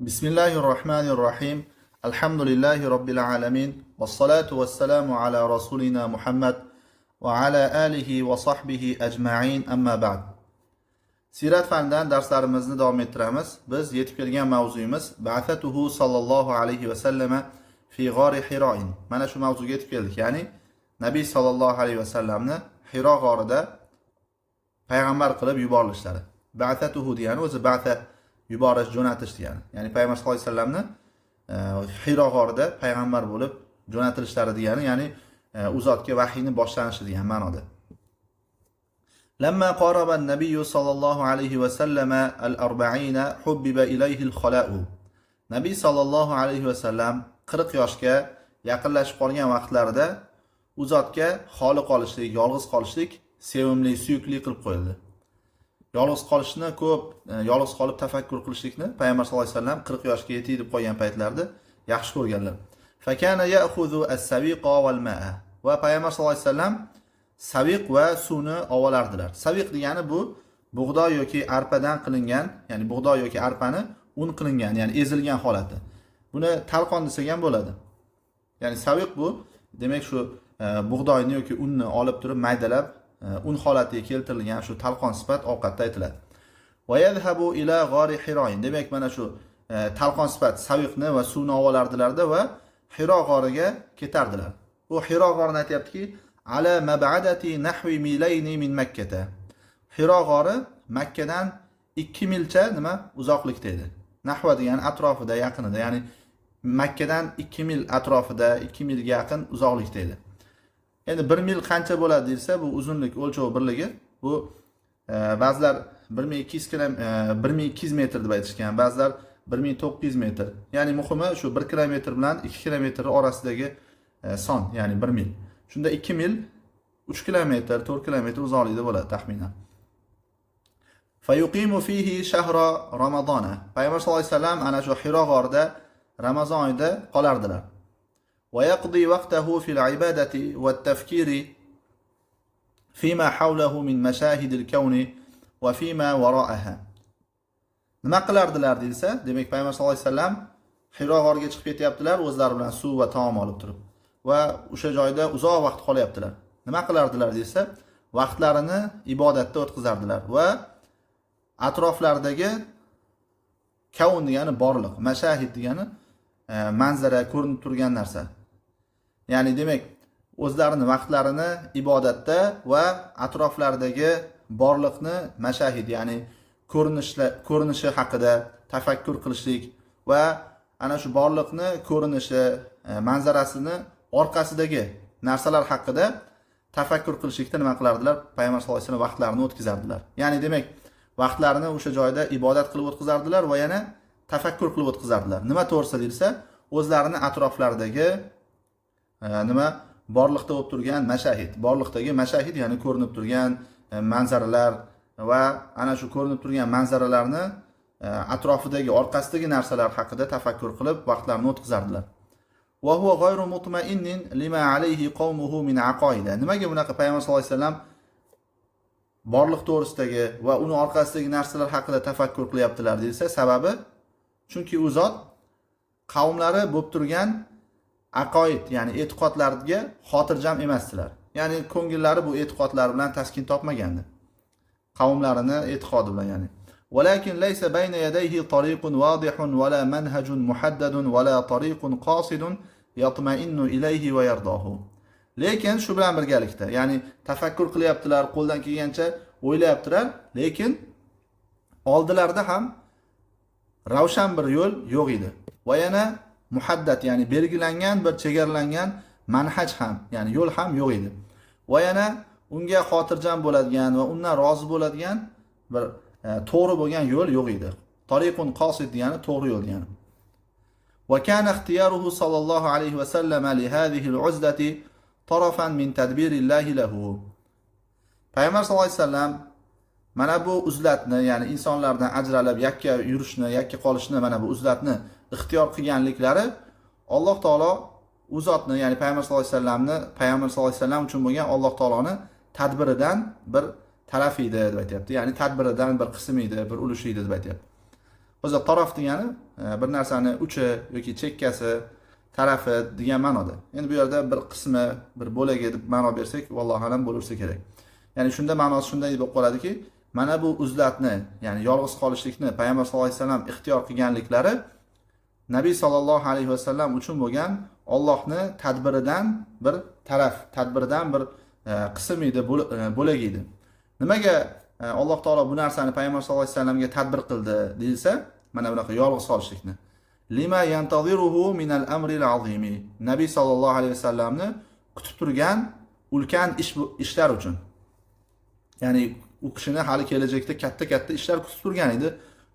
Bismillahirrahmanirrahim. Alhamdulillahi Rabbil alamin. Wassalatu wassalamu ala rasulina Muhammad va ala alihi va sahbihi ajma'in, amma ba'd. Sirat fanidan darslarimizni davom ettiramiz. Biz yetib kelgan mavzuyimiz ba'athatuhu sallallohu alayhi va sallama fi g'ori Hiro'in. Mana shu mavzuga yetib keldik. Ya'ni Nabiy sallallohu alayhi va sallamni Hiro g'orida payg'ambar qilib yuborilishlari. Ba'athatuhu degani o'zi ba'tha yuborish, jo'natish degani. Ya'ni payg'ambar sollallohu alayhi vasallamni Hiro g'orida payg'ambar bo'lib jo'natilishlari degani, ya'ni u zotga vahiyni boshlanishi degan ma'noda. Lamma qaraba an-nabiy sallallohu alayhi va sallama al-40 hubbiba ilayhi al-khala'u. Nabiy sallallohu alayhi va sallam 40 yoshga yaqinlashib qolgan vaqtlarida u zotga xoli qolishlik, yolg'iz qolishlik sevimli, suyukli qilib qo'yildi. Yolg'iz qolishni yolg'iz qolib tafakkur qilishlikni payg'ambar sollallohu alayhi vasallam 40 yoshga yetib deb qo'ygan paytlarida yaxshi ko'rganlar. Fakana ya'khudhu as-sawiqa wal ma'a. Va payg'ambar sollallohu alayhi vasallam saviq va suvni olardilar. Saviq degani bu bug'doy yoki arpadan qilingan, ya'ni bug'doy yoki arpani un qilingan, ya'ni ezilgan holati. Buni talqon desak ham bo'ladi. Ya'ni saviq bu demak shu bug'doyni yoki unni olib turib maydalab un holatiga keltirilgan shu talqon sifat ovqatda aytiladi. Va yadhabu ila g'ori Hiro'in. Demak mana shu talqon sifat saviqni va suvni olardilarda va Hiro g'origa ketardilar. Bu Hiro g'orini aytayaptiki, ala mab'adati nahwi milayni min Makkah. Hiro g'ori Makkadan 2 milcha nima uzoqlikda edi. Nahva degani atrofida, yaqinida, ya'ni Makkadan 2 mil atrofida, 2 milga yaqin uzoqlikda edi. Endi 1 mil qancha bo'ladi desa, bu uzunlik o'lchov birligi. Bu ba'zilar 1200 metr deb aytishgan, ba'zilar 1900 metr. Ya'ni muhimi shu 1 kilometr bilan 2 kilometr orasidagi son, ya'ni 1 mil. Shunda 2 mil 3 kilometr, 4 kilometr uzoqlikda bo'ladi taxminan. Fayuqimu fihi shahra Ramazona. Payg'ambar sollallohu alayhi vasallam ana shu Hiro g'orida Ramazon oyida qolardilar. ويقضي وقته في العبادة والتفكير فيما حوله من مشاهد الكون وفيما وراءها. Nima qilardilar desa, demak payg'ambar sollallohu alayhi vasallam Hiro g'origa chiqib ketyaptilar o'zlari bilan suv va taom olib turib va o'sha joyda uzoq vaqt qolyaptilar. Nima qilardilar desa, vaqtlarini ibodatda o'tkazardilar va atroflaridagi kavn degani borliq, mashahid degani manzara, ko'rinib turgan narsa. Ya'ni demak, o'zlarini vaqtlarini ibodatda va atroflaridagi borliqni mashahid, ya'ni ko'rinishi haqida tafakkur qilishlik va ana shu borliqni ko'rinishi, manzarasini orqasidagi narsalar haqida tafakkur qilishlikda nima qilardilar? Payg'ambar sollallohu alayhi vasallam vaqtlarini o'tkazardilar. Ya'ni demak, vaqtlarini o'sha joyda ibodat qilib o'tkazardilar va yana tafakkur qilib o'tkazardilar. Nima to'g'risi desa, o'zlarini atroflaridagi nima borliqda bo'lib turgan mashahid, borliqdagi mashahid ya'ni ko'rinib turgan manzaralar va ana shu ko'rinib turgan manzaralarni atrofidagi, orqasidagi narsalar haqida tafakkur qilib vaqtlarini o'tkazardilar. Va huwa g'ayru mutma'innin lima alayhi qawmuhu min aqoida. Nimaga bunaqa payg'ambar sollallohu alayhi vasallam borliq to'g'risidagi va uni orqasidagi narsalar haqida tafakkur qilyaptilar desa, sababi chunki u zot qavmlari bo'lib turgan aqoid, ya'ni e'tiqodlarga xotirjam emasdilar. Ya'ni ko'ngillari bu e'tiqodlar bilan taskin topmagandi. Qavmlarini e'tiqodi bilan, ya'ni. Walakin laysa bayna yadayhi tariqun wadihun wala manhajun muhaddadun wala tariqun qasidun yatma'innu ilayhi va yardahu. Lekin shu bilan birgalikda, ya'ni tafakkur qilyaptilar, qo'ldan kelgancha o'ylayaptilar, lekin oldilarida ham ravshan bir yo'l yo'q edi. Va yana muhaddad, ya'ni belgilangan bir chegaralangan manhaj ham, ya'ni yo'l ham yo'q edi. Va yana unga xotirjam bo'ladigan va undan rozi bo'ladigan bir to'g'ri bo'lgan yo'l yo'q edi. Tariqun qasid degani to'g'ri yo'l degani. Va kana ixtiyoruhu sallallohu alayhi va sallam li hadhihi al-uzdati tarafan min tadbirillahi lahu. Payg'ambar sollallohu alayhi vasallam mana bu uzlatni, ya'ni insonlardan ajralib yakka yurishni, yakka qolishni, mana bu uzlatni ixtiyor qilganliklari Alloh taolo u zotni, ya'ni payg'ambar sollallohu alayhi vasallamni, payg'ambar sollallohu alayhi vasallam uchun bo'lgan Alloh taoloning tadbiridan bir taraf edi deb aytayapti. Ya'ni tadbiridan bir qismi edi, bir ulushi edi deb aytayapti. O'zi tarof degani bir narsani uchi yoki chekkasi, tarafi degan ma'noda. Endi bu yerda bir qismi, bir bo'lagi deb ma'no bersak, vallohu alam bo'laversa kerak. Ya'ni shunda ma'nosi shunday bo'lib qoladiki, mana bu uzlatni, ya'ni yolg'iz qolishlikni payg'ambar sollallohu alayhi vasallam ixtiyor qilganliklari Nabiy sallallohu alayhi vasallam uchun bo'lgan Allohning tadbiridan bir taraf, tadbiridan bir qism edi, bo'lak edi. Nimaga Alloh taolo bu narsani payg'ambar sollallohu alayhi vasallamga tadbir qildi deyilsa, mana bunaqa yolg'iz qolishlikni. Lima yantaziruhu min al-amri al-azimi. Nabiy sallallohu alayhi vasallamni kutib turgan ulkan ishlar uchun. Ya'ni u kishini hali kelajakda katta ishlar kutib turgan edi.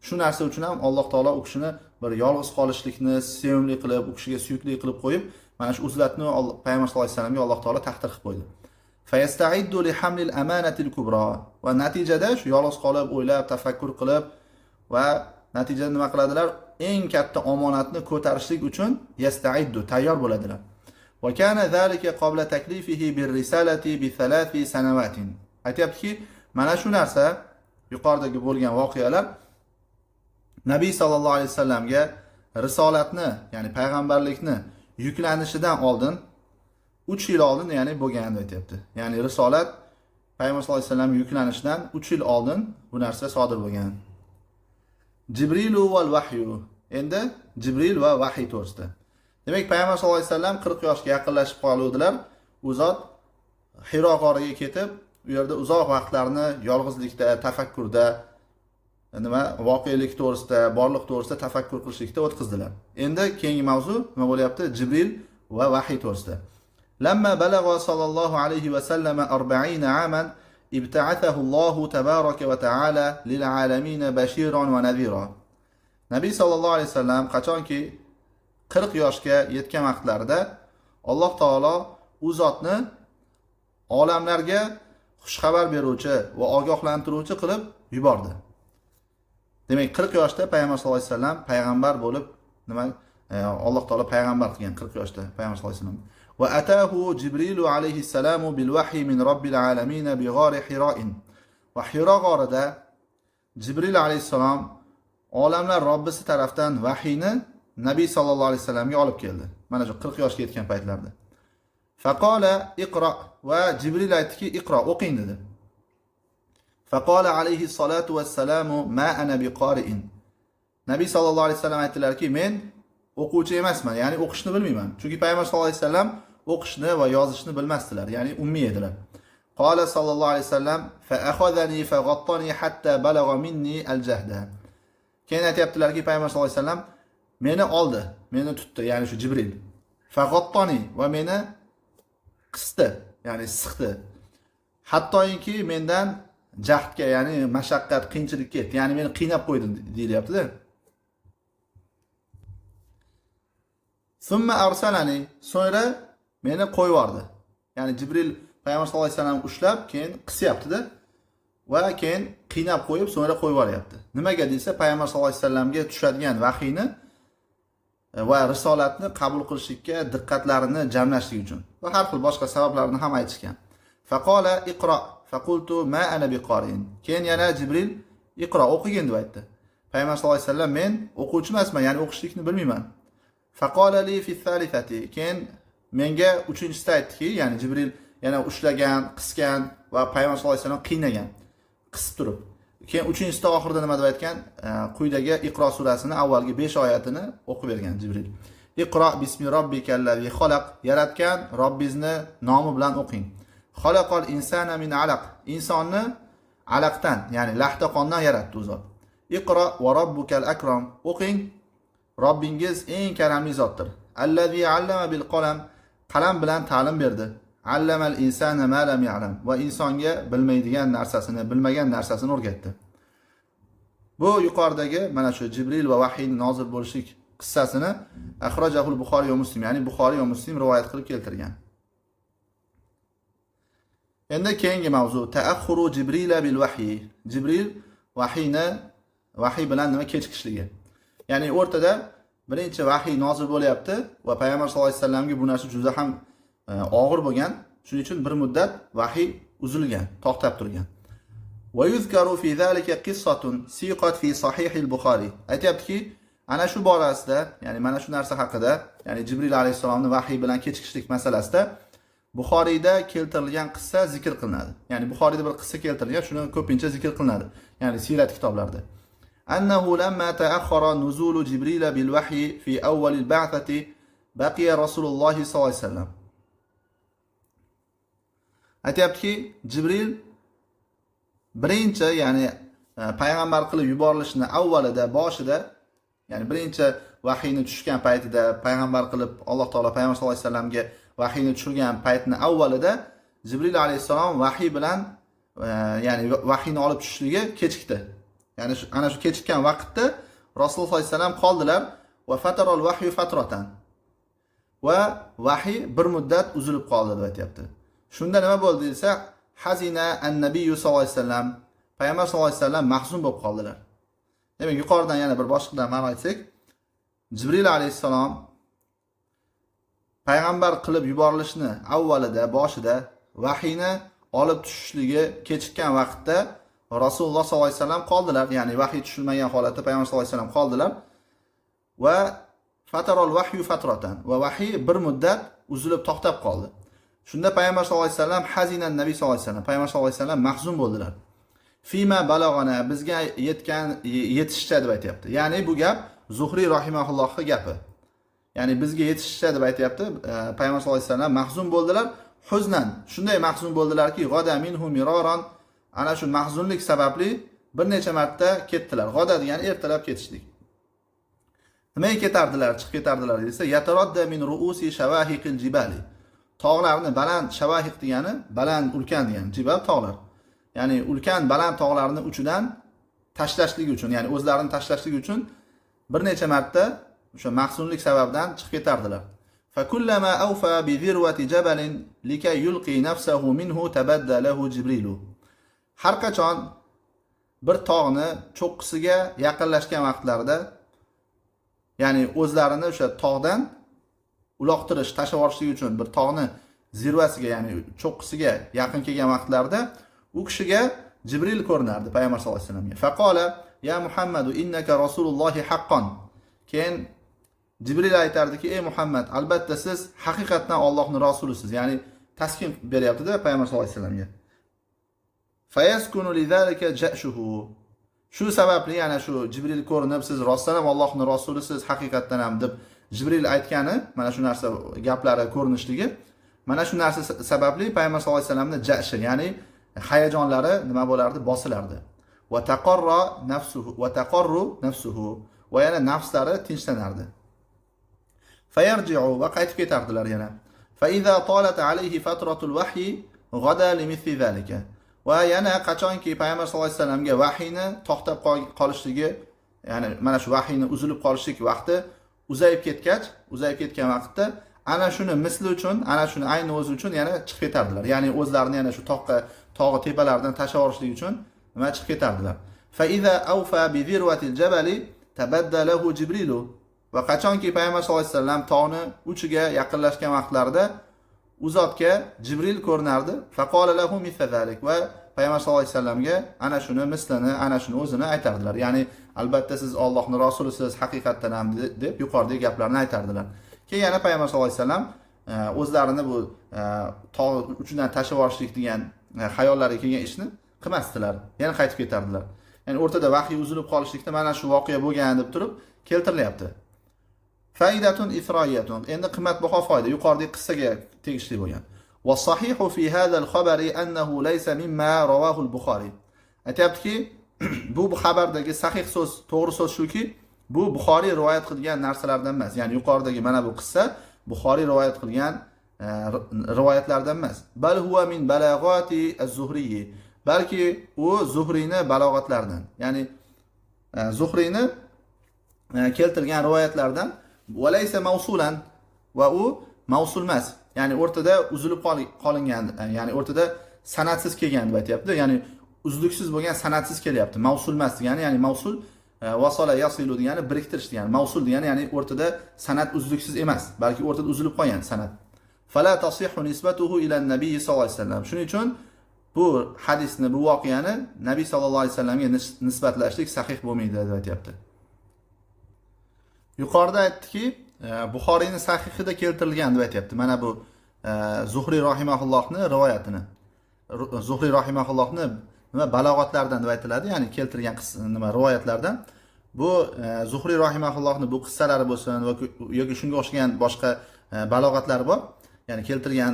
Shu narsa uchun ham Alloh taolo u kishini bir yolg'iz qolishlikni sevimli qilib, u kishiga suyukli qilib qo'yib, mana shu uzlatni payg'ambar sollallohu alayhi vasallamga Alloh taolo taqdir qilib qo'ydi. Fayasta'iddu li hamlil amanati al-kubra. Va natijada shu yolg'iz qolib, o'ylab, tafakkur qilib va natijada nima qiladilar? Eng katta omonatni ko'tarishlik uchun yasta'iddu, tayyor bo'ladilar. Va kana zalika qabla taklifihi bir risalati bi 3 sanawatin. Aytayaptiki, mana shu narsa yuqoridagi bo'lgan voqealar Nabiy sallallohu alayhi vasallamga risolatni, ya'ni payg'ambarlikni yuklanishidan oldin 3 yil oldin, ya'ni bo'lganini aytibdi. Ya'ni risolat payg'ambar sallallohu alayhi vasallam yuklanishidan 3 yil oldin bu narsa sodir bo'lgan. Jibrilu val vahyu. Endi Jibril va vahiy to'g'risida. Demak, payg'ambar sallallohu alayhi vasallam 40 yoshga yaqinlashib qoluvdilar. U zot Hiro g'origa ketib, u yerda uzoq vaqtlarni yolg'izlikda, tafakkurda, voqelik to'g'risida, borliq to'g'risida tafakkur qilishlikda o'tkazdilar. Endi keyingi mavzu nima bo'lyapti? Jibril va vahiy to'g'risida. Lamma balagha sallallohu alayhi va sallam 40 aman ibta'athahu Allohu tabaraka va ta'ala lil alamin bashiran va nadhira. Nabiy sallallohu alayhi vasallam qachonki 40 yoshga yetgan vaqtlarida Alloh taolo u zotni olamlarga xushxabar beruvchi va ogohlantiruvchi qilib yubordi. Demak, 40 yoshda payg'ambar sollallohu alayhi vasallam payg'ambar bo'lib, Alloh taolo payg'ambar qilgan 40 yoshda payg'ambar sollallohu alayhi vasallam. Va atahu Jibrilu alayhi salamu bil vahyi min robbil alamin bi g'ori Hiro'in. Va Hiro g'orida Jibril alayhisalom olamlar Robbisi tarafdan vahiyni Nabiy sallallohu alayhi vasallamga olib keldi. Mana shu 40 yoshga yetgan paytlarda. Faqala iqra, va Jibril aytdiki, iqro, o'qing dedi. Faqala alayhi salatu vassalamu ma ana biqari'in. Nabiy sallallohu alayhi vasallam aytdilarki, men o'quvchi emasman, ya'ni o'qishni bilmayman. Chunki payg'ambar sallallohu alayhi vasallam o'qishni va yozishni bilmasdilar, ya'ni ummiy edilar. Qala sallallohu alayhi vasallam fa akhadhani fa ghattani hatta balagha minni al-jahda. Keyin aytibdilarki, payg'ambar sallallohu alayhi vasallam meni oldi, meni tutdi, ya'ni shu Jibril. Fa ghattani, va meni qisdi, ya'ni siqdi. Hattoki mendan jahdga, ya'ni mashaqqat, qiyinchilikka ketdi, ya'ni meni qiynab qo'ydi deyilyapti-da. Summa arsalani, so'ngra meni qo'yib yubordi. Ya'ni Jibril payg'ambar sollallohu alayhi vasallam ushlab, keyin qisyapti-da va keyin qiynab qo'yib, so'ngra qo'yib yuboryapti. Nimaga desa, payg'ambar sollallohu alayhi vasallamga tushadigan vahiyni va risolatni qabul qilishlikka diqqatlarini jamlashlik uchun va har xil boshqa sabablarni ham aytishgan. Faqala iqro, faqultu ma ana biqarin. Keyin yana Jibril iqro, o'qigin deb aytdi. Payg'ambar sollallohu alayhi vasallam men o'quvchi emasman, ya'ni o'qishlikni bilmayman. Faqala li fi thalithati. Keyin menga 3-chisida aytdiki, ya'ni Jibril yana ushlagan, qisgan va payg'ambar sollallohu alayhi vasallam qiynagan, qisib turib. Keyin 3-chisida oxirida nima deb aytgan? Quyidagi Iqro surasini avvalgi 5 oyatini o'qib bergan Jibril. Iqro bismi robbikallazi xalaq. Yaratgan Robbizni nomi bilan o'qing. Xalaqal insana min alaq. Insonni alaqdan, ya'ni lahta qondan yaratdi u zot. Iqro va robbukal akram. O'qing. Robbingiz eng karamli zotdir. Allazi allama bil qalam. Qalam bilan ta'lim berdi. Allamal insana ma lam ya'lam. Va insonga bilmaydigan narsasini, bilmagan narsasini o'rgatdi. Bu yuqoridagi mana shu Jibril va vahiyning nozil bo'lishlik qissasini Akhrajahul Buxoriy va Muslim, ya'ni Buxoriy va Muslim rivoyat qilib keltirgan. Endi keyingi mavzu ta'akhkhuru Jibril bil vahyi. Jibril vahiy bilan nima kechikishligi. Ya'ni o'rtada birinchi vahiy nozil bo'lyapti va payg'ambar sollallohu alayhi vasallamga bu narsa juda ham og'ir bo'lgan. Shuning uchun bir muddat vahiy uzilgan, to'xtab turgan. ويذكر في ذلك قصة سيقت في صحيح البخاري. aytayaptiki, ana shu borasida, ya'ni mana shu narsa haqida, ya'ni Jibril alayhisalomning vahiy bilan kechikishlik masalasida Buxoriyda keltirilgan qissa zikr qilinadi. Ya'ni Buxoriyda bir qissa keltirilgan, shuni ko'pincha zikr qilinadi. Ya'ni sirat kitoblarida. Annahu lamma ta'akhkhara nuzulu Jibril bil wahyi fi awwal al ba'thati baqiya Rasululloh sollallohu alayhi vasallam. Aytayaptiki, Jibril birinchi, ya'ni payg'ambar qilib yuborilishni avvalida, boshida, ya'ni birinchi vahiyni tushgan paytida payg'ambar qilib Alloh taolo payg'ambar sollallohu alayhi vasallamga vahiyni tushirgan paytni avvalida Jibril alayhisalom vahiy bilan ya'ni vahiyni olib tushishligi kechikdi. Ya'ni ana shu kechikkan vaqtda Rasululloh sollallohu alayhi vasallam qoldilar va fataral vahyu fatratan. Va vahiy bir muddat uzilib qoldi deb aytibdi. Shunda nima bo'ldi desa, hazina an-nabiy sallallohu alayhi vasallam, payg'ambar sallallohu alayhi vasallam mahzun bo'lib qoldilar. Demak, yuqoridan yana bir boshqadan ma'no aytsak, Jibril alayhisalom payg'ambar qilib yuborilishni avvalida, boshida vahiyni olib tushishligi kechikkan vaqtda Rasululloh sollallohu alayhi vasallam qoldilar, ya'ni vahiy tushilmagan holatda payg'ambar sollallohu alayhi vasallam qoldilar va fataral vahyu fatratan, va vahiy bir muddat uzilib to'xtab qoldi. Shunda payg'ambar sollallohu alayhi vasallam hazinan nabiy sollallohu alayhi vasallam, payg'ambar sollallohu alayhi vasallam mahzun bo'ldilar. Fima balag'ana, bizga yetishicha deb aytayapti. Ya'ni bu gap Zuhriy rahimahullohning gapi. Ya'ni bizga yetishicha deb aytayapti. Payg'ambar sollallohu alayhi vasallam mahzun bo'ldilar, huznan. Shunday mahzun bo'ldilarki, g'ada minhu miraran, ana shu mahzunlik sababli bir necha marta ketdilar. G'ada degani ertalab ketishlik. Nimaga ketardilar, chiqib ketardilar desa, yataradda min ru'usi shawahiqil jibali. Tog'larni baland, shavahiq degani baland, ulkan degani, jibal tog'lar. Ya'ni ulkan baland tog'larni uchidan tashlashlik uchun, ya'ni o'zlarini tashlashlik uchun bir necha marta o'sha mahzunlik sababdan chiqib ketardilar. Fa kullama awfa bi zirwati jabalin likay yulqi nafsahu minhu tabadda lahu Jibrilu. Har qachon bir tog'ni cho'qqisiga yaqinlashgan vaqtlarida, ya'ni o'zlarini o'sha tog'dan uloqtirish, tashlab yuborishlik uchun bir tog'ni zirvasiga, ya'ni cho'qqisiga yaqin kelgan vaqtlarda u kishiga Jibril ko'rinardi payg'ambar sollallohu alayhi vasallamga. Faqala ya Muhammadu innaka rasulullohi haqqan. Keyin Jibril aytardiki, ey Muhammad, albatta siz haqiqatan Allohning rasulisiz. Ya'ni taskin beryapti-da payg'ambar sollallohu alayhi vasallamga. Fayaskunu lidhalika ja'shuhu. Shu sababli, ya'ni shu Jibril ko'rinib, siz rostdan ham Allohning rasulisiz, haqiqatan ham deb Jibril aytgani, mana shu narsa gaplari ko'rinishligi, mana shu narsa sababli payg'ambar sollallohu alayhi vasallamning jashi, ya'ni hayajonlari nima bo'lardi, bosilardi. Va taqarra nafsuhu va taqarru nafsuhu, va yana nafslari tinchlanardi. Fayarji'u, va qaytib ketardilar yana. Fa idza talat alayhi fatratul wahyi g'ada limithli zalika. Va yana qachonki payg'ambar sollallohu alayhi vasallamga vahiyni to'xtab qolishligi, ya'ni mana shu vahiyni uzilib qolishlik vaqti uzayib ketgan vaqtda ana shuni misli uchun, ana shuni ayni o'zi uchun yana chiqib ketardilar. Ya'ni o'zlarini yana shu tog'i tepalaridan tashlab yuborishlik uchun nima chiqib ketardilar. Fa iza awfa bi zirwatil jabali tabadda lahu Jibrilu. Va qachonki payg'ambar sollallohu alayhi vasallam tog'ni uchiga yaqinlashgan vaqtlarida u zotga Jibril ko'rinardi. Faqala lahu mithla zalik, va payg'ambar sollallohu alayhi vasallamga ana shuni mislini, ana shuni o'zini aytardilar. Ya'ni albatta siz Allohning rasulisiz, haqiqatan ham deb yuqoridagi gaplarni aytardilar. Keyin yana payg'ambar sollallohu alayhi vasallam o'zlarini bu tog' uchidan tashlab yuborishlik degan xayollariga kelgan ishni qilmasdilar. Yana qaytib ketardilar. Ya'ni o'rtada vahiy uzilib qolishlikda mana shu voqea bo'lgan deb turib keltirilyapti. Faidatun isroiyatun. Endi qimmatbaho foyda, yuqoridagi qissaga tegishli bo'lgan. Va sahihu fi hadha al-khabari annahu laysa mimma rawahu al-Bukhari. Aytayaptiki, bu xabardagi sahih so'z, to'g'ri so'z shuki, bu Buxoriy rivoyat qilgan narsalardan emas. Ya'ni yuqoridagi mana bu qissa Buxoriy rivoyat qilgan rivoyatlardan emas. Bal huwa min balagati az-Zuhriy. Balki u Zuhriyni balog'atlaridan. Ya'ni Zuhriyni keltirgan rivoyatlardan va laysa mavsulan, va u mavsul emas. Ya'ni o'rtada uzilib qolingan, ya'ni o'rtada sanatsiz kelgan deb aytayapti. Ya'ni uzluksiz bo'lgan, sanatsiz kelyapti. Mavsul emas degani, ya'ni mavsul vasala yasilu degani biriktirish degani. Mavsul degani ya'ni o'rtada sanat uzluksiz emas, balki o'rtada uzilib qolgan sanat. Fala tasihhu nisbatuhu ila an-nabiy sallallohu alayhi vasallam. Shuning uchun bu hadisni, bu voqeani Nabiy sallallohu alayhi vasallamga nisbatlashlik sahih bo'lmaydi deb aytibdi. Yuqorida aytdiki, Buxoriyning sahihida keltirilgan deb aytibdi. Mana bu Zuhriy rahimahullohning rivoyatini. Zuhriy rahimahullohning nima balog'atlardan deb aytiladi, ya'ni keltirgan nima rivoyatlardan. Bu Zuhriy rahimahullohning bu qissalari bo'lsin yoki shunga o'xshagan boshqa balog'atlari bor. Ya'ni keltirgan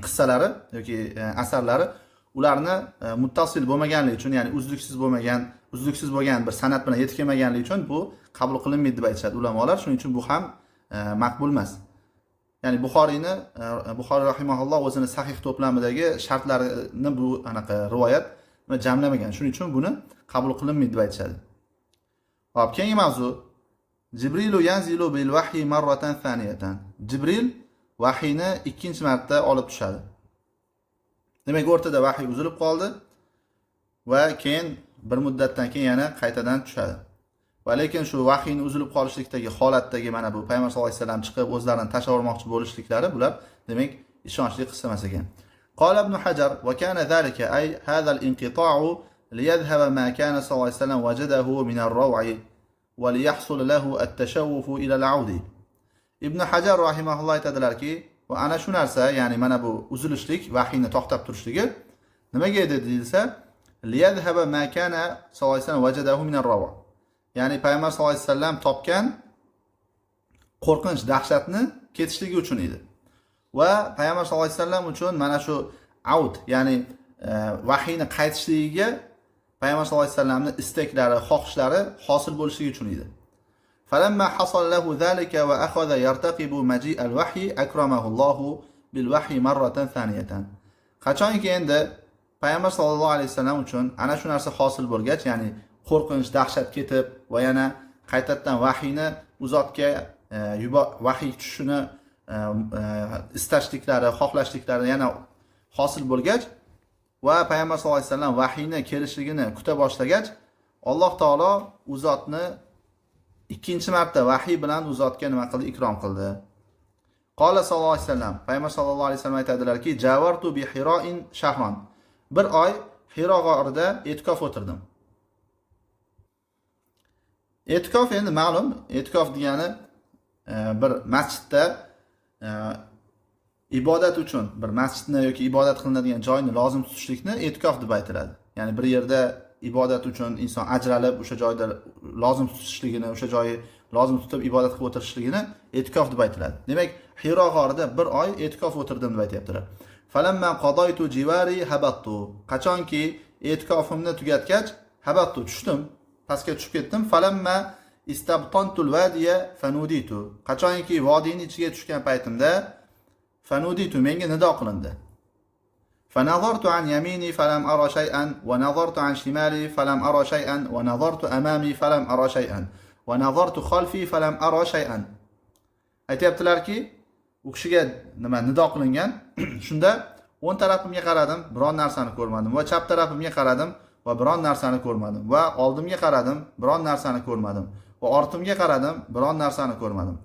qissalari yoki asarlari ularni muttasil bo'lmaganligi uchun, ya'ni uzluksiz bo'lgan bir sanad bilan yetib kelmaganligi uchun bu qabul qilinmaydi deb aytishadi ulamolar. Shuning uchun bu ham maqbul emas. Ya'ni Buxoriy rahimahulloh o'zini sahih to'plamidagi shartlarini bu anaqa rivoyat jamlamagan. Shuning uchun buni qabul qilinmaydi deb aytishadi. Hop, keyingi mavzu Jibrilu yanzilu bil vahyi marratan thaniyatan. Jibril vahiyni ikkinchi marta olib tushadi. Demak, o'rtada vahiy uzilib qoldi va keyin bir muddatdan keyin yana qaytadan tushadi. Va lekin shu vahiyni uzilib qolishlikdagi holatdagi mana bu Payg'ambar sollallohu alayhi vasallam chiqib o'zlarini tashavormoqchi bo'lishliklari bular demak ishonchli qissa emas ekan. Qala ibn Hajar va kana zalika ay hadha al-inqita'u liyadhhaba ma kana sollallohu alayhi vasallam wajadahu min ar-raw'i va liyahsul lahu at-tashawwuf ila al-'audi. Ibn Hajar rahimahulloh aytadilarki, va ana shu narsa, ya'ni mana bu uzilishlik, vahiyni to'xtab turishligi nimaga edi deyilsa, liyadhhaba ma kana sollallohu alayhi vasallam wajadahu min ar-raw'. Ya'ni Payg'ambar sollallohu alayhi vasallam topgan qo'rqinch, dahshatni ketishligi uchun edi. Va Payg'ambar sollallohu alayhi vasallam uchun mana shu aud, ya'ni vahiyni qaytishligiga Payg'ambar sollallohu alayhi vasallamning istaklari, xohishlari hosil bo'lishligi uchun edi. فلما حصل له ذلك وأخذ يرتقب مجيء الوحي أكرمه الله بالوحي مرة ثانية. Qachonki endi Payg'ambar sollallohu alayhi vasallam uchun ana shu narsa hosil bo'lgach, ya'ni qo'rqinch, dahshat ketib va yana qaytadan vahiyni u zotga vahiy tushishini istashliklari, xohlashliklari yana hosil bo'lgach va Payg'ambar sollallohu alayhi vasallam vahiyni kelishligini kuta boshlagach, Alloh taolo u zotni ikkinchi marta vahiy bilan u zotga nima qildi? Ikrom qildi. Qala sallallohu alayhi vasallam, Payg'ambar sallallohu alayhi vasallam aytadilarki, javartu bi Hiroin shahron. Bir oy Hiro g'orida e'tikof o'tirdim. E'tikof endi ma'lum, e'tikof degani bir masjidda ibodat uchun bir masjidni yoki ibodat qilinadigan joyni lozim tutishlikni e'tikof deb aytiladi. Ya'ni bir yerda ibodat uchun inson ajralib o'sha joyda lozim tutishligini, o'sha joyi lozim tutib ibodat qilib o'tirishligini e'tikof deb aytiladi. Demak, Hiro g'orida bir oy e'tikof o'tirdim deb aytayaptilar. Falamma qadaytu jiwari habattu. Qachonki e'tikofimni tugatgach, habattu tushdim, pastga tushib ketdim. Falamma istabtantul vadiya fanuditu. Qachonki vodiyning ichiga tushgan paytimda fanuditu, menga nido qilindi. فنظرت عن يميني فلم أرى شيئا ونظرت عن شمالي فلم أرى شيئا ونظرت أمامي فلم أرى شيئا ونظرت خلفي فلم أرى شيئا. Aytayaptilarki, u kishiga nima nido qilingan. Shunda o'ng tarafimga qaradim, biron narsani ko'rmadim va chap tarafimga qaradim va biron narsani ko'rmadim va oldimga qaradim, biron narsani ko'rmadim va ortimga qaradim, biron narsani ko'rmadim.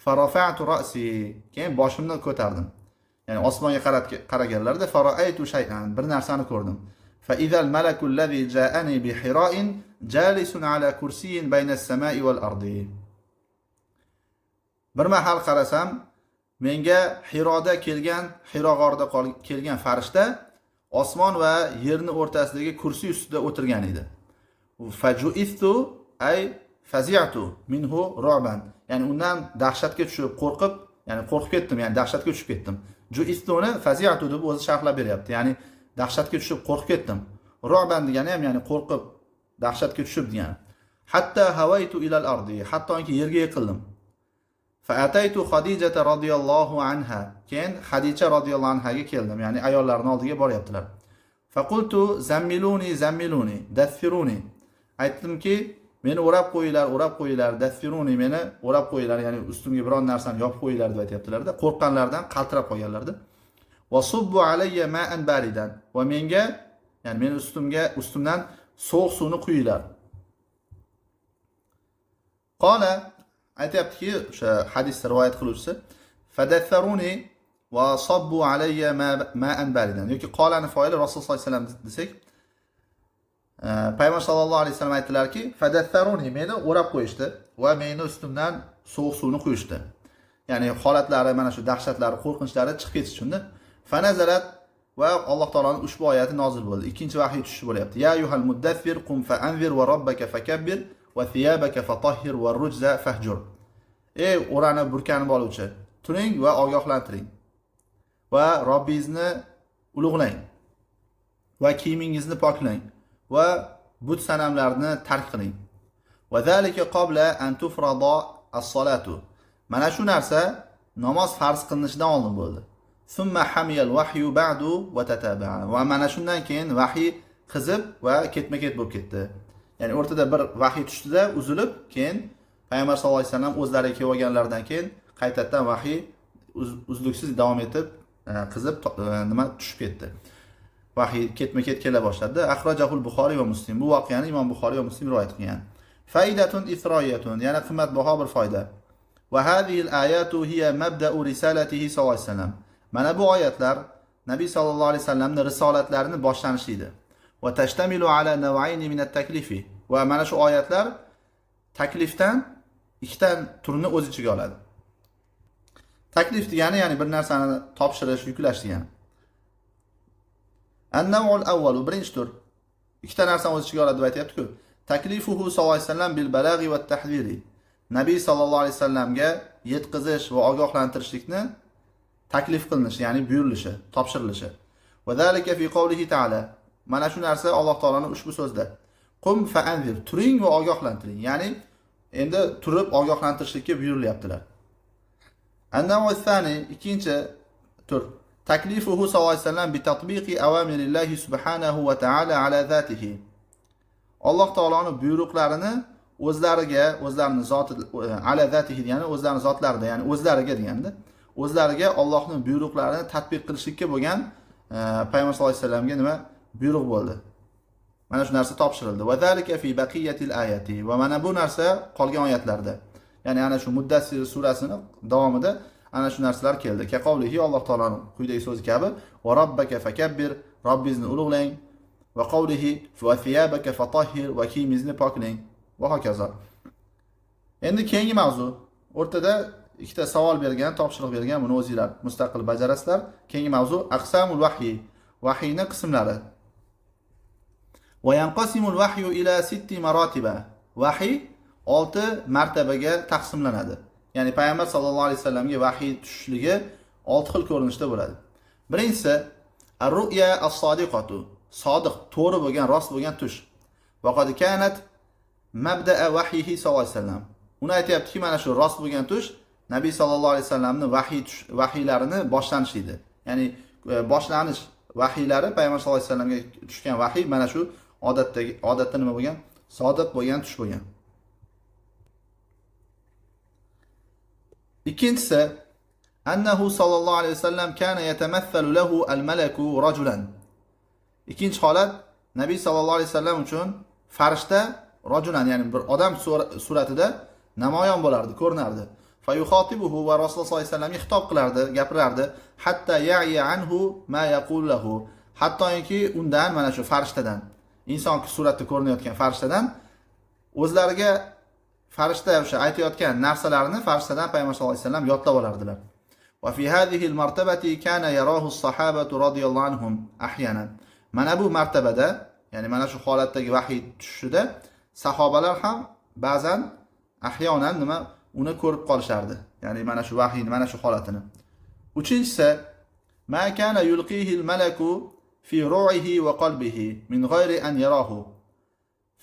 Farafa'tu ra'si, keyin boshimni ko'tardim. Ya'ni osmonga qaraganlarda fara'aytu shay'an, bir narsani ko'rdim. Fa idhal malaku allazi ja'ani bi Hira'in jalisun ala kursiyyin bayna as-sama'i wal ardi. Bir mahal qarasam, menga Hiroda kelgan, Hiro g'orida kelgan farishta osmon va yerning o'rtasidagi kursi ustida o'tirgan edi. Faju'ithu ay fazi'tu minhu ru'ban. Ya'ni undan dahshatga tushib, qo'rqib ketdim, ya'ni dahshatga tushib ketdim. Ju'istuni fazi'tu deb o'zi sharhlab beryapti. Ya'ni dahshatga tushib qo'rqib ketdim. Ru'ban degani ham ya'ni qo'rqib, dahshatga tushib degani. Hatta havaytu ila al-ardi, hattoki yerga yiqildim. Fa ataytu Khadijata radhiyallohu anha. Keyin Xadicha radhiyallohu anhaga keldim, ya'ni ayollarning oldiga boryaptilar. Fa qultu zammiluni, dathiruni. Aytdimki, meni o'rab qo'yinglar, dathiruni, meni o'rab qo'yinglar, ya'ni ustimga biron narsani yopib qo'yinglar deb aytayaptilar-da. Qo'rqqanlardan qaltirab qolganlar-da. Va subbu alayya ma'an baridan. Va menga, ya'ni meni ustimdan sovuq suvni quyinglar. Qala aytayaptiki, o'sha hadisni rivoyat qiluvchisi, fadatharuni va sabbu alayya ma'an baridan. Yoki qolani foili Rasululloh sollallohu alayhi vasallam desak, payg'ambar sallallohu alayhi vasallam aytdilarki, fadatharuni, meni o'rab qo'yishdi va meni ustimdan sovuq suvni quyishdi. Ya'ni holatlari, mana shu dahshatlari, qo'rqinchlari chiqib ketish uchun. Fanazalat, va Alloh taoloning ushbu oyati nozil bo'ldi. Ikkinchi vahiy tushishi bo'lyapti. Ya ayyuhal muddaththir qum fa'anzir va robbaka fakabbir va thiyabaka fatahhir va rujza fahjur. Ey o'ranib burkanib oluvchi, turing va ogohlantiring. Va Robbingizni ulug'lang. Va kiyimingizni poklang va but sanamlarni tark qiling. Va zalika qabla an tufrada as-salatu. Mana shu narsa namoz farz qilinishidan oldin bo'ldi. Summa hamiyal vahyu ba'du va tataba'a. Va mana shundan keyin vahiy qizib va ketma-ket bo'lib ketdi. Ya'ni o'rtada bir vahiy tushdida uzilib, keyin payg'ambar sollallohu alayhi vasallam o'zlariga kelib olganlaridan keyin qaytadan vahiy uzluksiz davom etib qizib nima tushib ketdi. Vahiy ketma-ket kela boshladi. Ahrajahul Buxoriy va Muslim. Bu voqeani Imom Buxoriy va Muslim rivoyat qilgan. Faidatun isroiyatun, yana qimmatbaho bir foyda. Va hadhihi al-ayatu hiya mabda'u risalatihi sallallohu alayhi vasallam. Mana bu oyatlar Nabiy sallallohu alayhi vasallamning risolatlarini boshlanishidir. Va tashtamilu ala naw'ayn min at-taklifi. Va mana shu oyatlar taklifdan ikkita turni o'z ichiga oladi. Taklif degani ya'ni bir narsani topshirish, yuklash degani. An-naw'ul awwal, birinchi tur. Ikkita narsani o'z ichiga oladi deb aytayapti-ku. Taklifuhu sallallohu alayhi vasallam bil balaghi va at-tahdhiri. Nabiy sallallohu alayhi vasallamga yetkazish va ogohlantirishlikni taklif qilinishi, ya'ni buyurilishi, topshirilishi. Va zalika fi qawlihi ta'ala. Mana shu narsa Alloh taolaning ushbu so'zida. Qum fa'anzir, turing va ogohlantiring. Ya'ni endi turib ogohlantirishlikka buyurilyaptilar. An-naw'u thani, ikkinchi tur. Taklifuhu sallallohu alayhi vasallam bi tatbiqi awamirillahi subhanahu va ta'ala ala zatihi. Alloh taolaning buyruqlarini o'zlarining zoti ala zatihi, ya'ni o'zlarining zotlarida, ya'ni o'zlariga deganda, o'zlariga Allohning buyruqlarini tatbiq qilishlikka bo'lgan payg'ambar sollallohu alayhi vasallamga nima buyruq bo'ldi. Mana shu narsa topshirildi. Va zalika fi baqiyatil ayati. Va mana bu narsa qolgan oyatlarda. Ya'ni ana shu Muddassir surasining davomida ana shu narsalar keldi. Kaqavlihi, Alloh taolaning quyidagi so'zi kabi, va robbaka fakabbir, Robbingizni ulug'lang. Va qavlihi va thiyabaka fatahhir, va kiyimingizni poklang. Va hokazo. Endi keyingi mavzu. O'rtada ikkita savol bergan, topshiriq bergan, buni o'zingizlar mustaqil bajarasizlar. Keyingi mavzu aqsamul vahyi. Vahiyning qismlari. Va yanqasimul vahyu ila 6 maratiba. Vahiy 6 martabaga taqsimlanadi. Ya'ni payg'ambar sallallohu alayhi vasallamga vahiy tushishligi 6 xil ko'rinishda bo'ladi. Birinchisi ar-ru'ya as-sodiqatu. Sodiq, to'g'ri bo'lgan, rost bo'lgan tush. Va qad kanat mabda'a vahyihi sallallohu alayhi vasallam. Uni aytayaptiki, mana shu rost bo'lgan tush Nabiy sallallohu alayhi vasallamning vahiylarini boshlanishi edi. Ya'ni boshlanish vahiylari payg'ambar sallallohu alayhi vasallamga tushgan vahiy mana shu odatda nima bo'lgan? Sodiq bo'lgan, tush bo'lgan. Ikkinchisi annahu sallallohu alayhi vasallam kana yatamathalu lahu al-malaku rajulan. Ikkinchi holat, Nabiy sallallohu alayhi vasallam uchun farishta rajulan, ya'ni bir odam suratida namoyon bo'lardi, ko'rinardi. Fayukhatibuhu, va Rasululloh sollallohu alayhi vasallamga xitob qilardi, gapirardi, hatta ya'iya anhu ma yaqul lahu. Hattoki undan, mana shu farishtadan, inson suratda ko'rinayotgan farishtadan o'zlariga farishta o'sha aytayotgan narsalarini farishtadan payg'ambar sollallohu alayhi vasallam yodlab olardilar. Va fi hadhihi al-martabati kana yarahu as-sahabatu radhiyallohu anhum ahyanan. Mana bu martabada, ya'ni mana shu holatdagi vahiy tushishida sahobalar ham ba'zan ahyonan nima uni ko'rib qolishardi. Ya'ni mana shu vahiyni, mana shu holatini. Uchinchisi ma kana yulqihi al-malaku fi ru'ihi va qalbihi min g'ayri an yarahu.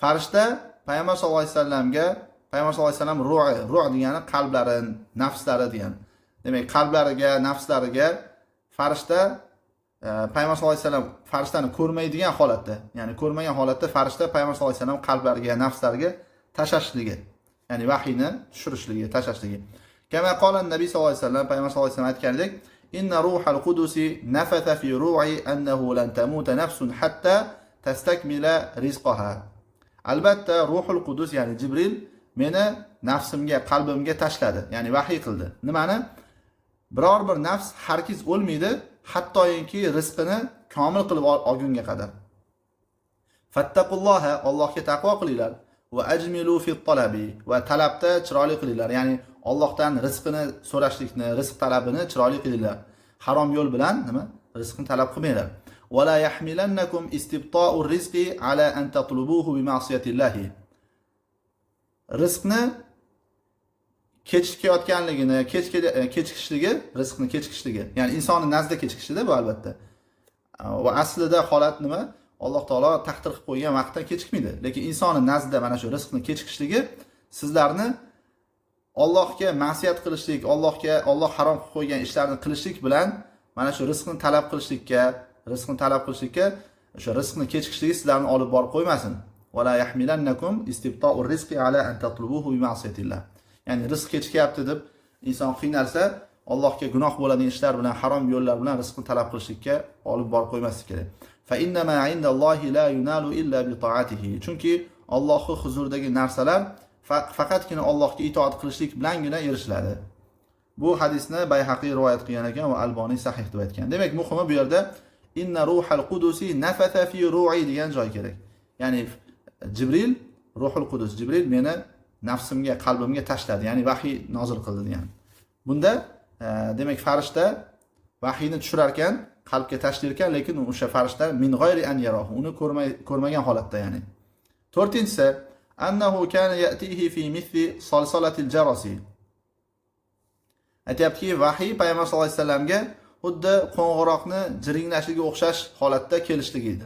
Farishta payg'ambar sollallohu alayhi vasallamga, payg'ambar sollallohu alayhi vasallam ruh degani qalblari, nafslari degani. Demak, qalblariga, nafslariga farishta payg'ambar sollallohu alayhi vasallam farishtani ko'rmaydigan holatda, ya'ni ko'rmagan holatda farishta payg'ambar sollallohu alayhi vasallam qalblariga, nafslariga tashashligi, ya'ni vahiyni tushirishligi, tashashligi. Kama qala Nabiy sallallohu alayhi vasallam, payg'ambar sollallohu alayhi vasallam aytganidek, inna ruhal qudusi nafatha fi ru'i annahu lan tamuta nafsun hatta tastakmila rizqaha. Albatta ruhul qudus, ya'ni Jibril meni nafsimga, qalbimga tashladi, ya'ni vahiy qildi. Nimani? Biror bir nafs hargiz o'lmaydi, hattoki rizqini komil qilib olgunga qadar. Fattaqulloha, Allohga taqvo qilinglar. Va ajmilu fi talabi, va talabda chiroyli qilinglar. Ya'ni Allohdan rizqini so'rashlikni, rizq talabini chiroyli qilinglar. Harom yo'l bilan nima? Rizqni talab qilmanglar. Va la yahmilannakum istibta'ur rizqi ala an tatlubuhu bi ma'siyatillah. Rizqni kechikayotganligini, kechikishligi, rizqni kechikishligi. Ya'ni insonning nazdida kechikishida bu albatta. Va aslida holat nima? Alloh taolo taqdir qilib qo'ygan vaqtda kechikmaydi. Lekin insonning nazdida mana shu rizqni kechikishligi sizlarni Allohga ma'siyat qilishlik, Alloh harom qilib qo'ygan ishlarni qilishlik bilan mana shu rizqni talab qilishlikka o'sha rizqni kechikishligi sizlarni olib borib qo'ymasin. Va la yahmilannakum istibta'ur rizqi ala an tatlubuhu bi ma'siyatillah. Ya'ni rizq kechikyapti deb inson qiynalsa, Allohga gunoh bo'ladigan ishlar bilan, harom yo'llar bilan rizqni talab qilishlikka olib borib qo'ymaslik kerak. Fa inna ma 'indallohi la yunalu illa bi ta'atihi. Chunki Allohning huzuridagi narsalar faqatgina Allohga itoat qilishlik bilangina erishiladi. Bu hadisni Bayhaqi rivoyat qilgan ekan va Alboniy sahih deb aytgan. Demak, muhimi bu yerda inna ruhal qudusi nafatha fi ru'i degan joy kerak. Ya'ni Jibril, Ruhul Qudus, Jibril meni nafsimga, qalbimga tashladi, ya'ni vahiy nozil qildi degan. Bunda demak farishta vahiyni tushirar ekan, qalbga tashlar ekan, lekin o'sha farishta min g'ayri an yarahu, uni ko'rmagan holatda, ya'ni. 4-inchisi annahu kana ya'tihi fi mithli salsalatil jarasi. Aytayaptiki, vahiy payg'ambar sollallohu alayhi vasallamga xuddi qo'ng'iroqni jiringlashiga o'xshash holatda kelishligi edi.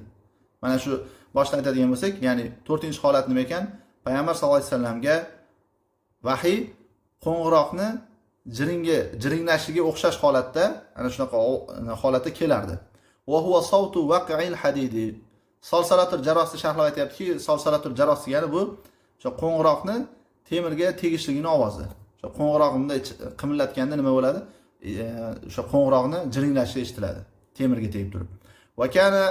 Mana shu boshdan aytadigan bo'lsak, ya'ni 4-holat nima ekan? Payg'ambar sollallohu alayhi vasallamga vahiy qo'ng'iroqni jiringlashiga o'xshash holatda, ana shunaqa holatda kelardi. Va huwa sawtu waqi'il hadidi. Salsalatul jaros sharhlab aytayaptiki, salsalatul jaros degani bu o'sha qo'ng'iroqni temirga tegishligining ovozi. O'sha qo'ng'iroqni qimillatganda nima bo'ladi? O'sha qo'ng'iroqni jiringlashi eshitiladi, temirga tegib turib. Va kana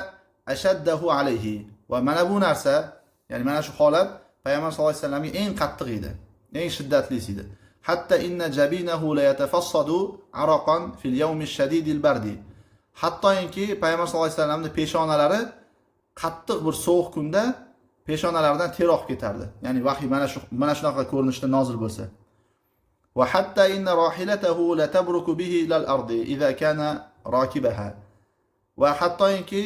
ashaddahu alayhi. Va mana bu narsa, ya'ni mana shu holat payg'ambar sollallohu alayhi vasallamga eng qattiq edi, eng shiddatlisi edi. Hatta inna jabinahu la yatafassadu araqan fil yawmi shadidil bardi. Hattoki payg'ambar sollallohu alayhi vasallamning peshonalari qattiq bir sovuq kunda peshonalaridan ter oqib ketardi. Ya'ni vahiy mana shunaqa ko'rinishda nozil bo'lsa. Va hatta inna rahilatahu la tabruku bihi ila al-ardi idha kana rakibaha. Va hattoki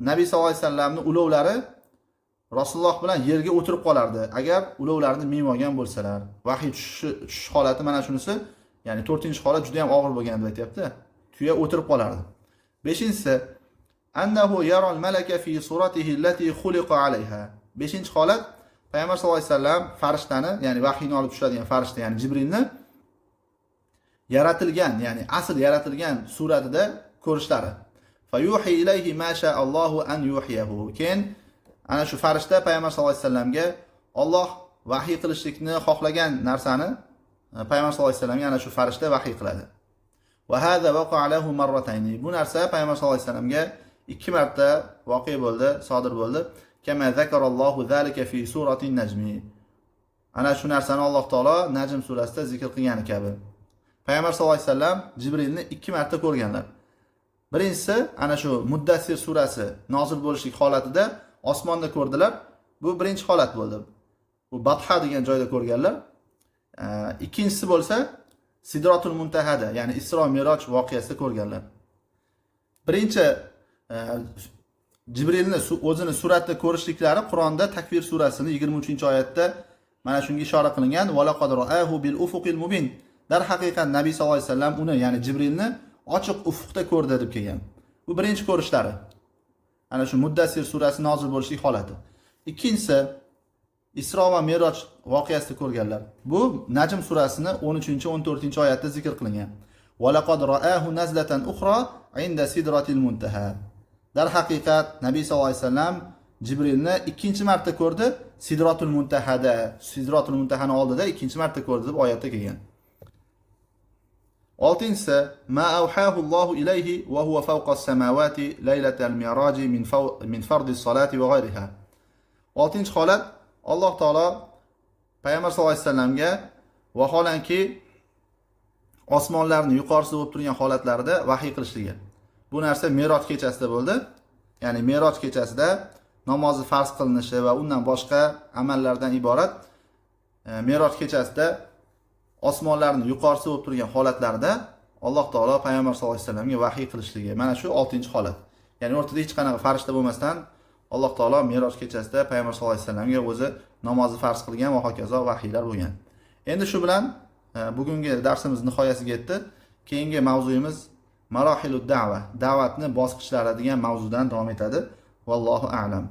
Nabiy sallallohu alayhi vasallamning ulovlari Rasululloh bilan yerga o'tirib qolardi, agar ulovlarini minib olgan bo'lsalar. Vahiy tushish holati mana shunisi, ya'ni 4-holat juda ham og'ir bo'lgan deb aytibdi. Tuya o'tirib qolardi. 5-inchisi annahu yara al-malaka fi suratihi allati khuliqa alayha. 5-holat payg'ambar sollallohu alayhi vasallam farishtani, ya'ni vahiyni olib tushadigan farishta, ya'ni Jibrilni yaratilgan, ya'ni asl yaratilgan suratida ko'rishlari. Fayuhi ilayhi ma sha Allohu an yuhyihu. Keyin ana shu farishta payg'ambar sollallohu alayhi vasallamga Alloh vahiy qilishlikni xohlagan narsani payg'ambar sollallohu alayhi vasallamga ana shu farishta vahiy qiladi. Va hada waqa'a lahu marratayn. Bu narsa payg'ambar sollallohu alayhi vasallamga 2 marta voqea bo'ldi, sodir bo'ldi. Kama zakarallohu zalika fi suratin najmi. Ana shu narsani Alloh taolo Najm surasida zikr qilgani kabi. Payg'ambar sollallohu alayhi vasallam Jibrilni 2 marta ko'rganlar. Birinchisi ana shu Muddassir surasi nozil bo'lishlik holatida osmonda ko'rdilar. Bu birinchi holat bo'ldi. Bu Batha degan joyda ko'rganlar. Ikkinchisi bo'lsa Sidratul Muntahada, ya'ni Isro Miroj voqeasida ko'rganlar. Birinchi Jibrilni o'zini suratda ko'rishliklari Qur'onda Takvir surasining 23-oyatda mana shunga ishora qilingan. Va laqad ra'ahu bil ufuqil mubin. Dar haqiqat Nabiy sallallohu alayhi vasallam uni, ya'ni Jibrilni ochiq ufqda ko'rdi deb kelgan. Bu birinchi ko'rishlari. Ana shu Muddassir surasi nozil bo'lishlik holati. Ikkinchisi Isro va Miroj voqeasida ko'rganlar. Bu Najm surasining 13-14-oyatda zikr qilingan. Va laqad ra'ahu nazlatan ukhra 'inda sidratil muntaha. Dar haqiqat Nabiy sallallohu alayhi vasallam Jibrilni 2-marta ko'rdi, Sidratul Muntahada. Sidratul Muntahani oldida 2-marta ko'rdi deb oyatda kelgan. 6-inchisi ma awhahu Allohu ilayhi wa huwa fawqa as-samawati laylatal mi'raj min fardi as-salati wa ghayriha. 6-holat Alloh taolo payg'ambar sollallohu alayhi vasallamga vaholanki osmonlarni yuqorisida bo'lib turgan holatlarida vahiy qilishligi. Bu narsa Meroj kechasida bo'ldi. Ya'ni Meroj kechasida namozni farz qilinishi va undan boshqa amallardan iborat Meroj kechasida osmonlarni yuqorisida bo'lib turgan holatlarda Alloh taolo payg'ambar sollallohu alayhi vasallamga vahiy qilishligi. Mana shu 6-holat. Ya'ni o'rtada hech qanaqa farishta bo'lmasdan Alloh taolo Meroj kechasida payg'ambar sollallohu alayhi vasallamga o'zi namozni farz qilgan va hokazo vahiylar bo'lgan. Endi shu bilan bugungi darsimiz nihoyasiga yetdi. Keyingi mavzuyimiz Marahilud da'va, da'vatni bosqichlari degan mavzudan davom etadi. Vallohu a'lam.